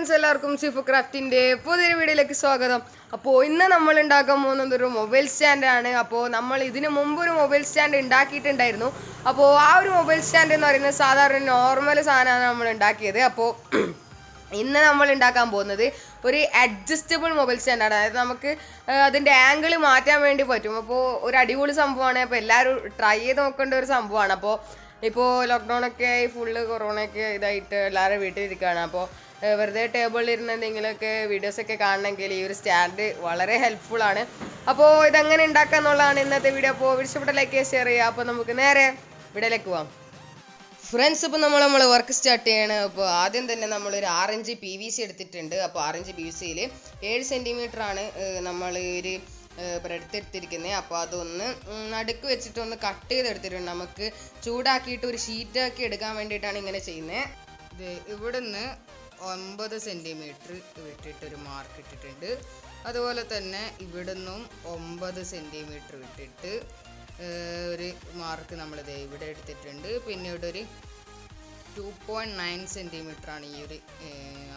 Friends, എല്ലാവർക്കും ഷിഫു ക്രാഫ്റ്റിൻ്റെ പുതിയൊരു വീഡിയോയിലേക്ക് സ്വാഗതം. അപ്പോൾ ഇന്ന് നമ്മൾ ഉണ്ടാക്കാൻ പോകുന്നത് ഒരു മൊബൈൽ സ്റ്റാൻഡാണ്. അപ്പോൾ നമ്മൾ ഇതിനു മുമ്പ് ഒരു മൊബൈൽ സ്റ്റാൻഡ് ഉണ്ടാക്കിയിട്ടുണ്ടായിരുന്നു. അപ്പോൾ ആ ഒരു മൊബൈൽ സ്റ്റാൻഡ് എന്ന് പറയുന്നത് സാധാരണ നോർമൽ സാധനമാണ് നമ്മൾ ഉണ്ടാക്കിയത്. അപ്പോൾ ഇന്ന് നമ്മൾ ഉണ്ടാക്കാൻ പോകുന്നത് ഒരു അഡ്ജസ്റ്റബിൾ മൊബൈൽ സ്റ്റാൻഡാണ്. അതായത് നമുക്ക് അതിൻ്റെ ആംഗിൾ മാറ്റാൻ വേണ്ടി പറ്റും. അപ്പോൾ ഒരു അടിപൊളി സംഭവമാണ്. അപ്പോൾ എല്ലാവരും ട്രൈ ചെയ്ത് നോക്കേണ്ട ഒരു സംഭവമാണ്. അപ്പോൾ ഇപ്പോൾ ലോക്ക്ഡൗണൊക്കെ ആയി ഫുള്ള് കൊറോണയൊക്കെ ഇതായിട്ട് എല്ലാവരും വീട്ടിലിരിക്കുകയാണ്. അപ്പോൾ വെറുതെ ടേബിളിൽ ഇരുന്ന് എന്തെങ്കിലുമൊക്കെ വീഡിയോസൊക്കെ കാണണമെങ്കിൽ ഈ ഒരു സ്റ്റാൻഡ് വളരെ ഹെൽപ്ഫുള്ളാണ്. അപ്പോൾ ഇതെങ്ങനെ ഉണ്ടാക്കുക എന്നുള്ളതാണ് ഇന്നത്തെ വീഡിയോ. അപ്പോൾ ഇഷ്ടപ്പെട്ട ലൈക്ക് ഷെയർ ചെയ്യുക. അപ്പോൾ നമുക്ക് നേരെ വീഡിയോയിലേക്ക് പോവാം. ഫ്രണ്ട്സ്, ഇപ്പോൾ നമ്മൾ വർക്ക് സ്റ്റാർട്ട് ചെയ്യണം. അപ്പോൾ ആദ്യം തന്നെ നമ്മളൊരു 6 ഇഞ്ച് PVC എടുത്തിട്ടുണ്ട്. അപ്പോൾ 6 ഇഞ്ച് PVCയിൽ 7 സെൻറ്റിമീറ്റർ ആണ് നമ്മൾ ഒരു ബ്രെഡ് എടുത്തിരിക്കുന്നത്. അപ്പോൾ അതൊന്ന് നടുക്ക് വെച്ചിട്ടൊന്ന് കട്ട് ചെയ്തെടുത്തിട്ടുണ്ട്. നമുക്ക് ചൂടാക്കിയിട്ട് ഒരു ഷീറ്റാക്കി എടുക്കാൻ വേണ്ടിയിട്ടാണ് ഇങ്ങനെ ചെയ്യുന്നത്. ഇത് ഇവിടുന്ന് 9 സെൻറ്റിമീറ്റർ വിട്ടിട്ടൊരു മാർക്ക് ഇട്ടിട്ടുണ്ട്. അതുപോലെ തന്നെ ഇവിടുന്നും 9 സെൻറ്റിമീറ്റർ വിട്ടിട്ട് ഒരു മാർക്ക് നമ്മളിത് ഇവിടെ എടുത്തിട്ടുണ്ട്. പിന്നെ ഇവിടെ ഒരു 2.9 സെൻറ്റിമീറ്റർ ആണ് ഈ ഒരു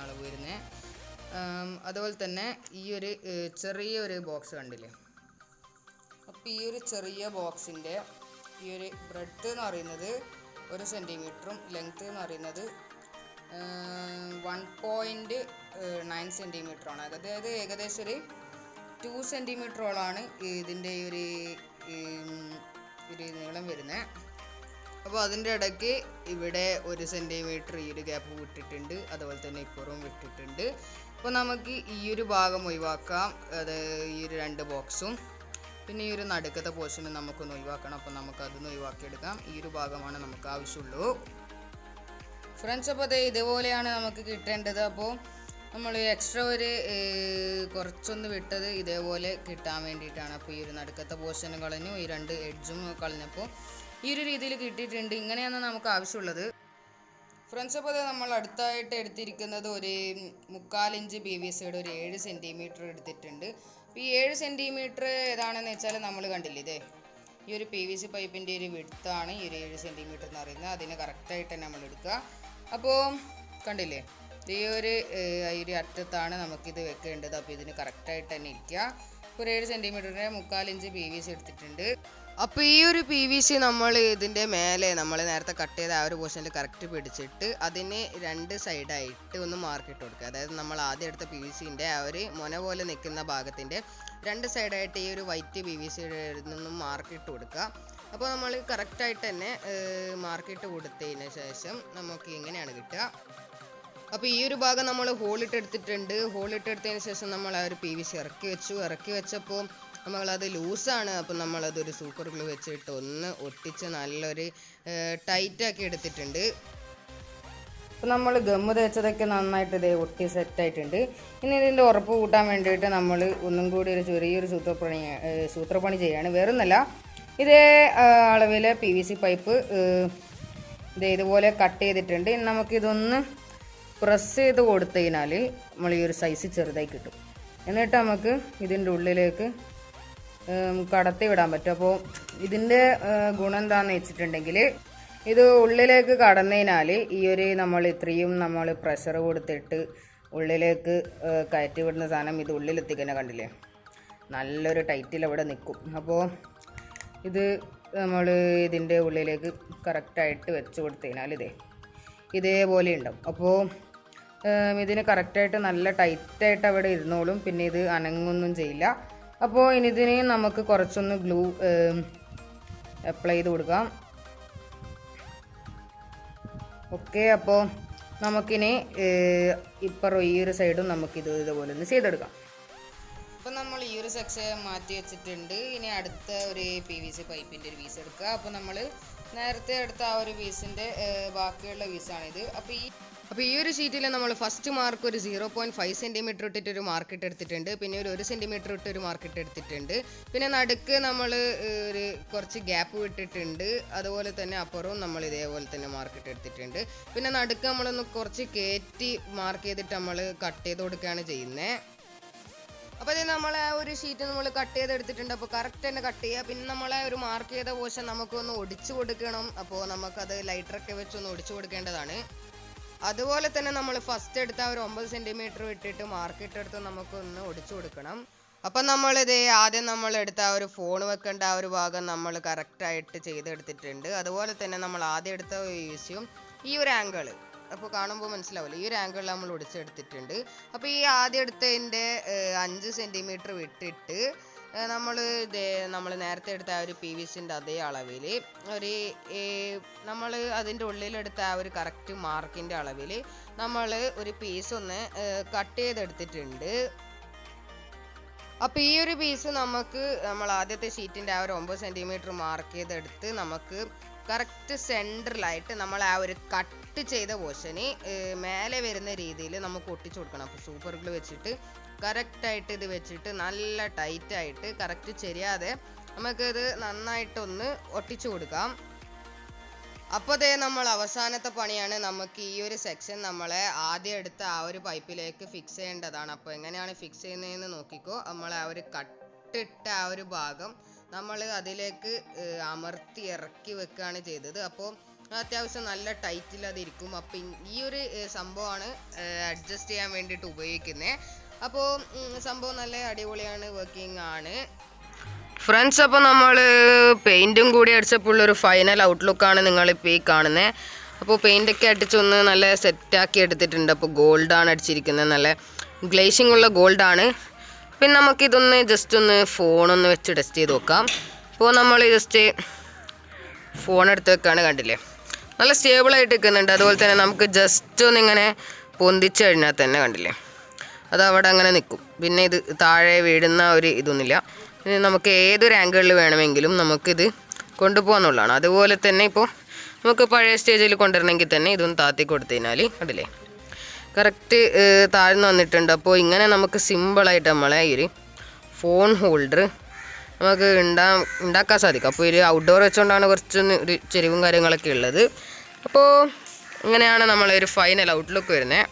അളവ് വരുന്നത്. അതുപോലെ തന്നെ ഈ ഒരു ചെറിയൊരു ബോക്സ് കണ്ടില്ലേ. അപ്പോൾ ഈ ഒരു ചെറിയ ബോക്സിൻ്റെ ഈ ഒരു ബ്രെഡ്ത്ത് എന്ന് പറയുന്നത് 1 സെൻറ്റിമീറ്ററും ലെങ്ത്ത് എന്ന് പറയുന്നത് 1.9 സെൻറ്റിമീറ്ററാണ്. അതായത് ഏകദേശം ഒരു 2 സെൻറ്റിമീറ്ററോളാണ് ഇതിൻ്റെ ഒരു നീളം വരുന്നത്. അപ്പോൾ അതിൻ്റെ ഇടയ്ക്ക് ഇവിടെ 1 സെൻറ്റിമീറ്റർ ഈ ഒരു ഗ്യാപ്പ് വിട്ടിട്ടുണ്ട്. അതുപോലെ തന്നെ ഇപ്പുറവും വിട്ടിട്ടുണ്ട്. അപ്പോൾ നമുക്ക് ഈ ഒരു ഭാഗം ഒഴിവാക്കാം. അത് ഈ ഒരു 2 ബോക്സും പിന്നെ ഈ ഒരു നടുക്കത്തെ പോർഷനും നമുക്കൊന്ന് ഒഴിവാക്കണം. അപ്പോൾ നമുക്കതൊന്ന് ഒഴിവാക്കിയെടുക്കാം. ഈ ഒരു ഭാഗമാണ് നമുക്ക് ആവശ്യമുള്ളൂ. ഫ്രണ്ട്സ്, അപ്പോൾ ഇതുപോലെയാണ് നമുക്ക് കിട്ടേണ്ടത്. അപ്പോൾ നമ്മൾ എക്സ്ട്രാ ഒരു കുറച്ചൊന്ന് വിട്ടത് ഇതേപോലെ കിട്ടാൻ വേണ്ടിയിട്ടാണ്. അപ്പോൾ ഈ ഒരു നടുക്കത്തെ പോർഷനും കളഞ്ഞു, ഈ 2 എഡ്ജും കളഞ്ഞപ്പോൾ ഈ ഒരു രീതിയിൽ കിട്ടിയിട്ടുണ്ട്. ഇങ്ങനെയാണ് നമുക്ക് ആവശ്യമുള്ളത്. ഫ്രണ്ട്സ്, അപ്പോൾ നമ്മൾ അടുത്തായിട്ട് എടുത്തിരിക്കുന്നത് ഒരു 3/4 ഇഞ്ച് PVCയുടെ ഒരു 7 സെൻറ്റിമീറ്റർ എടുത്തിട്ടുണ്ട്. അപ്പോൾ ഈ 7 സെൻറ്റിമീറ്റർ ഏതാണെന്ന് വെച്ചാൽ നമ്മൾ കണ്ടില്ലേ, ഇതേ ഈ ഒരു PVC പൈപ്പിൻ്റെ ഒരു വിഡ്ത്താണ് ഈ ഒരു 7 സെൻറ്റിമീറ്റർ എന്ന് പറയുന്നത്. അതിന് കറക്റ്റായിട്ട് തന്നെ നമ്മൾ എടുക്കുക. അപ്പോൾ കണ്ടില്ലേ, ഈ ഒരു അറ്റത്താണ് നമുക്കിത് വെക്കേണ്ടത്. അപ്പോൾ ഇതിന് കറക്റ്റായിട്ട് തന്നെ ഇരിക്കുക. ഒരു 7 സെൻറ്റിമീറ്ററിൻ്റെ 3/4 ഇഞ്ച് PVC എടുത്തിട്ടുണ്ട്. അപ്പോൾ ഈ ഒരു PVC നമ്മൾ ഇതിൻ്റെ മേലെ നമ്മൾ നേരത്തെ കട്ട് ചെയ്ത ആ ഒരു പോർഷനിൽ കറക്റ്റ് പിടിച്ചിട്ട് അതിന് 2 സൈഡായിട്ട് ഒന്ന് മാർക്കിട്ട് കൊടുക്കുക. അതായത് നമ്മൾ ആദ്യം എടുത്ത PVCൻ്റെ ആ ഒരു മുന പോലെ നിൽക്കുന്ന ഭാഗത്തിൻ്റെ 2 സൈഡായിട്ട് ഈ ഒരു വൈറ്റ് PVCയുടെ നിന്നും മാർക്കിട്ട് കൊടുക്കുക. അപ്പോൾ നമ്മൾ കറക്റ്റായിട്ട് തന്നെ മാർക്കിട്ട് കൊടുത്തതിന് ശേഷം നമുക്ക് ഇങ്ങനെയാണ് കിട്ടുക. അപ്പോൾ ഈ ഒരു ഭാഗം നമ്മൾ ഹോളിട്ട് എടുത്തിട്ടുണ്ട്. ഹോളിട്ട് എടുത്തതിന് ശേഷം നമ്മൾ ആ ഒരു PVC ഇറക്കി വെച്ചപ്പോൾ നമ്മളത് ലൂസാണ്. അപ്പം നമ്മളതൊരു സൂപ്പർ ഗ്ലൂ വെച്ചിട്ട് ഒന്ന് ഒട്ടിച്ച് നല്ലൊരു ടൈറ്റാക്കി എടുത്തിട്ടുണ്ട്. അപ്പോൾ നമ്മൾ ഗമ്മ് തേച്ചതൊക്കെ നന്നായിട്ട് ഇതേ ഒട്ടി സെറ്റായിട്ടുണ്ട്. ഇനി ഇതിൻ്റെ ഉറപ്പ് കൂട്ടാൻ വേണ്ടിയിട്ട് നമ്മൾ ഒന്നും കൂടി ഒരു ചെറിയൊരു സൂത്രപ്പണി ചെയ്യാണ്. വേറൊന്നല്ല, ഇതേ അളവിൽ PVC പൈപ്പ് ഇതുപോലെ കട്ട് ചെയ്തിട്ടുണ്ട്. ഇനി നമുക്കിതൊന്ന് പ്രസ് ചെയ്ത് കൊടുത്തു കഴിഞ്ഞാൽ നമ്മൾ ഈ ഒരു സൈസ് ചെറുതായി കിട്ടും. എന്നിട്ട് നമുക്ക് ഇതിൻ്റെ ഉള്ളിലേക്ക് കടത്തി വിടാൻ പറ്റും. അപ്പോൾ ഇതിൻ്റെ ഗുണം എന്താണെന്ന് വെച്ചിട്ടുണ്ടെങ്കിൽ ഇത് ഉള്ളിലേക്ക് കടന്നതിനാൽ ഈ ഒരു നമ്മൾ ഇത്രയും നമ്മൾ പ്രഷർ കൊടുത്തിട്ട് ഉള്ളിലേക്ക് കയറ്റി വിടുന്ന സാധനം ഇത് ഉള്ളിലെത്തിക്കുന്ന കണ്ടില്ലേ, നല്ലൊരു ടൈറ്റിൽ അവിടെ നിൽക്കും. അപ്പോൾ ഇത് നമ്മൾ ഇതിൻ്റെ ഉള്ളിലേക്ക് കറക്റ്റായിട്ട് വെച്ച് കൊടുത്തു കഴിഞ്ഞാൽ ഇതേപോലെ ഉണ്ടാവും. അപ്പോൾ ഇതിന് കറക്റ്റായിട്ട് നല്ല ടൈറ്റായിട്ട് അവിടെ ഇരുന്നോളും. പിന്നെ ഇത് അനങ്ങൊന്നും ചെയ്യില്ല. അപ്പോൾ ഇനി ഇതിന് നമുക്ക് കുറച്ചൊന്ന് ഗ്ലൂ അപ്ലൈ ചെയ്ത് കൊടുക്കാം. ഓക്കെ, അപ്പോൾ നമുക്കിനി ഇപ്പുറം ഈ ഒരു സൈഡും നമുക്കിത് ഇതുപോലെ ഒന്ന് ചെയ്തെടുക്കാം. അപ്പോൾ നമ്മൾ ഈ ഒരു സെക്ഷൻ മാറ്റി വെച്ചിട്ടുണ്ട്. ഇനി അടുത്ത ഒരു PVC പൈപ്പിൻ്റെ ഒരു പീസ് എടുക്കുക. അപ്പോൾ നമ്മൾ നേരത്തെ എടുത്ത ആ ഒരു പീസിൻ്റെ ബാക്കിയുള്ള പീസാണിത്. അപ്പോൾ ഈ ഒരു ഷീറ്റിൽ നമ്മൾ ഫസ്റ്റ് മാർക്ക് ഒരു 0.5 സെൻറ്റിമീറ്റർ ഇട്ടിട്ടൊരു മാർക്കിട്ട് എടുത്തിട്ടുണ്ട്. പിന്നെ ഒരു 1 സെൻറ്റിമീറ്റർ ഇട്ടൊരു മാർക്കിട്ട് എടുത്തിട്ടുണ്ട്. പിന്നെ നടുക്ക് നമ്മൾ ഒരു കുറച്ച് ഗ്യാപ്പ് വിട്ടിട്ടുണ്ട്. അതുപോലെ തന്നെ അപ്പുറവും നമ്മൾ ഇതേപോലെ തന്നെ മാർക്കിട്ട് എടുത്തിട്ടുണ്ട്. പിന്നെ നടുക്ക് നമ്മളൊന്ന് കുറച്ച് കയറ്റി മാർക്ക് ചെയ്തിട്ട് നമ്മൾ കട്ട് ചെയ്ത് കൊടുക്കുകയാണ് ചെയ്യുന്നത്. അപ്പോൾ ഇത് നമ്മളെ ഒരു ഷീറ്റ് നമ്മൾ കട്ട് ചെയ്തെടുത്തിട്ടുണ്ട്. അപ്പോൾ കറക്റ്റ് തന്നെ കട്ട് ചെയ്യുക. പിന്നെ നമ്മളെ ഒരു മാർക്ക് ചെയ്ത പോർഷൻ നമുക്കൊന്ന് ഒടിച്ചു കൊടുക്കണം. അപ്പോൾ നമുക്കത് ലൈറ്ററൊക്കെ വെച്ചൊന്ന് ഒടിച്ചു കൊടുക്കേണ്ടതാണ്. അതുപോലെ തന്നെ നമ്മൾ ഫസ്റ്റ് എടുത്ത ഒരു 9 സെന്റിമീറ്റർ വിട്ടിട്ട് മാർക്കിട്ടെടുത്ത് നമുക്കൊന്ന് ഒടിച്ചു കൊടുക്കണം. അപ്പം നമ്മളിത് ആദ്യം നമ്മൾ എടുത്ത ഒരു ഫോൺ വെക്കേണ്ട ആ ഒരു ഭാഗം നമ്മൾ കറക്റ്റായിട്ട് ചെയ്തെടുത്തിട്ടുണ്ട്. അതുപോലെ തന്നെ നമ്മൾ ആദ്യം എടുത്ത യൂസ്യും ഈ ഒരു ആംഗിള് അപ്പോൾ കാണുമ്പോൾ മനസ്സിലാവില്ല, ഈ ഒരു ആംഗിളിൽ നമ്മൾ ഒടിച്ചെടുത്തിട്ടുണ്ട്. അപ്പോൾ ഈ ആദ്യം എടുത്തതിൻ്റെ 5 സെന്റിമീറ്റർ വിട്ടിട്ട് നമ്മൾ നേരത്തെ എടുത്ത ആ ഒരു PVCൻ്റെ അതേ അളവിൽ നമ്മൾ അതിൻ്റെ ഉള്ളിലെടുത്ത ആ ഒരു കറക്റ്റ് മാർക്കിൻ്റെ അളവിൽ നമ്മൾ ഒരു പീസ് ഒന്ന് കട്ട് ചെയ്തെടുത്തിട്ടുണ്ട്. അപ്പോൾ ഈ ഒരു പീസ് നമ്മൾ ആദ്യത്തെ ഷീറ്റിൻ്റെ ആ ഒരു 9 സെന്റിമീറ്റർ മാർക്ക് ചെയ്തെടുത്ത് നമുക്ക് കറക്റ്റ് സെൻറ്ററിലായിട്ട് നമ്മൾ ആ ഒരു കട്ട് ചെയ്ത പോർഷന് മേലെ വരുന്ന രീതിയിൽ നമുക്ക് ഒട്ടിച്ചു കൊടുക്കണം. അപ്പോൾ സൂപ്പർ ഗ്ലൂ വെച്ചിട്ട് കറക്റ്റായിട്ട് ഇത് വെച്ചിട്ട് നല്ല ടൈറ്റായിട്ട് കറക്റ്റ് ചെരിയാതെ നമുക്കിത് നന്നായിട്ടൊന്ന് ഒട്ടിച്ചു കൊടുക്കാം. അപ്പോൾ നമ്മൾ അവസാനത്തെ പണിയാണ്. നമുക്ക് ഈ ഒരു സെക്ഷൻ നമ്മളെ ആദ്യം എടുത്ത ആ ഒരു പൈപ്പിലേക്ക് ഫിക്സ് ചെയ്യേണ്ടതാണ്. അപ്പോൾ എങ്ങനെയാണ് ഫിക്സ് ചെയ്യുന്നതെന്ന് നോക്കിക്കോ. നമ്മൾ ആ ഒരു കട്ടിട്ട ആ ഒരു ഭാഗം നമ്മൾ അതിലേക്ക് അമർത്തി ഇറക്കി വെക്കുകയാണ് ചെയ്തത്. അപ്പോൾ അത്യാവശ്യം നല്ല ടൈറ്റിൽ അതിരിക്കും. അപ്പം ഈ ഒരു സംഭവമാണ് അഡ്ജസ്റ്റ് ചെയ്യാൻ വേണ്ടിയിട്ട് ഉപയോഗിക്കുന്നത്. അപ്പോൾ സംഭവം നല്ല അടിപൊളിയാണ്, വർക്കിംഗ് ആണ് ഫ്രണ്ട്സ്. അപ്പോൾ നമ്മൾ പെയിൻറ്റും കൂടി അടിച്ചപ്പോൾ ഒരു ഫൈനൽ ഔട്ട്ലുക്കാണ് നിങ്ങളിപ്പോൾ ഈ കാണുന്നത്. അപ്പോൾ പെയിൻ്റൊക്കെ അടിച്ചൊന്ന് നല്ല സെറ്റാക്കി എടുത്തിട്ടുണ്ട്. അപ്പോൾ ഗോൾഡാണ് അടിച്ചിരിക്കുന്നത്, നല്ല ഗ്ലേസിംഗ് ഉള്ള ഗോൾഡാണ്. പിന്നെ നമുക്കിതൊന്ന് ജസ്റ്റ് ഒന്ന് ഫോണൊന്ന് വെച്ച് ടെസ്റ്റ് ചെയ്ത് നോക്കാം. അപ്പോൾ നമ്മൾ ജസ്റ്റ് ഫോൺ എടുത്ത് വെക്കാണ്, കണ്ടില്ലേ നല്ല സ്റ്റേബിളായിട്ട് നിൽക്കുന്നുണ്ട്. അതുപോലെ തന്നെ നമുക്ക് ജസ്റ്റ് ഒന്നിങ്ങനെ പൊന്തിച്ച് കഴിഞ്ഞാൽ തന്നെ കണ്ടില്ലേ അത് അവിടെ അങ്ങനെ നിൽക്കും. പിന്നെ ഇത് താഴെ വീഴുന്ന ഒരു ഇതൊന്നുമില്ല. നമുക്ക് ഏതൊരു ആംഗിളിൽ വേണമെങ്കിലും നമുക്കിത് കൊണ്ടുപോകാന്നുള്ളതാണ്. അതുപോലെ തന്നെ ഇപ്പോൾ നമുക്ക് പഴയ സ്റ്റേജിൽ കൊണ്ടുവരണമെങ്കിൽ തന്നെ ഇതൊന്ന് താത്തി കൊടുത്തു കഴിഞ്ഞാൽ കണ്ടില്ലേ കറക്റ്റ് താഴ്ന്നു വന്നിട്ടുണ്ട്. അപ്പോൾ ഇങ്ങനെ നമുക്ക് സിമ്പിളായിട്ട് നമ്മളെ ഈ ഒരു ഫോൺ ഹോൾഡർ നമുക്ക് ഉണ്ടാക്കാൻ സാധിക്കും. അപ്പോൾ ഒരു ഔട്ട്ഡോർ വെച്ചുകൊണ്ടാണ് കുറച്ചൊന്ന് ഒരു ചെരിവും കാര്യങ്ങളൊക്കെ ഉള്ളത്. അപ്പോൾ ഇങ്ങനെയാണ് നമ്മളെ ഒരു ഫൈനൽ ഔട്ട്ലുക്ക് വരുന്നത്.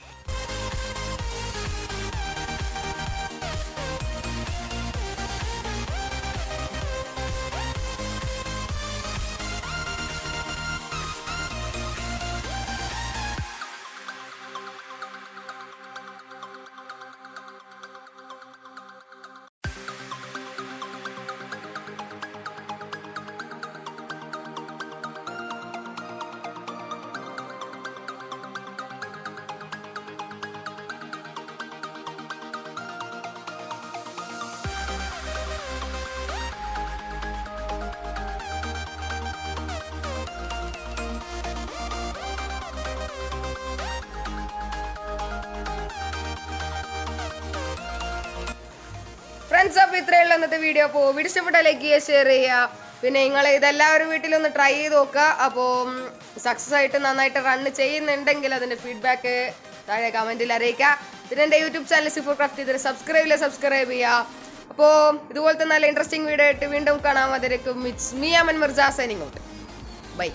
ഫ്രണ്ട്സ്, അപ്പോൾ ഇത്രയുള്ള ഇന്നത്തെ വീഡിയോ. അപ്പോൾ വീഡിയോ ഇഷ്ടപ്പെട്ടാൽ ലൈക്ക് ചെയ്യുക, ഷെയർ ചെയ്യുക. പിന്നെ നിങ്ങൾ ഇതെല്ലാവരും വീട്ടിലൊന്ന് ട്രൈ ചെയ്ത് നോക്കുക. അപ്പോൾ സക്സസ് ആയിട്ട് നന്നായിട്ട് റൺ ചെയ്യുന്നുണ്ടെങ്കിൽ അതിൻ്റെ ഫീഡ്ബാക്ക് താഴെ കമൻറ്റിൽ അറിയിക്കുക. പിന്നെ എൻ്റെ യൂട്യൂബ് ചാനൽ സിഫോർ ക്രാഫ്റ്റ് ചെയ്തിട്ട് സബ്സ്ക്രൈബ് ചെയ്യുക. അപ്പോൾ ഇതുപോലത്തെ നല്ല ഇൻട്രസ്റ്റിംഗ് വീഡിയോ ആയിട്ട് വീണ്ടും കാണാം. അതിലേക്കും it's me Aman Mirza signing out. By.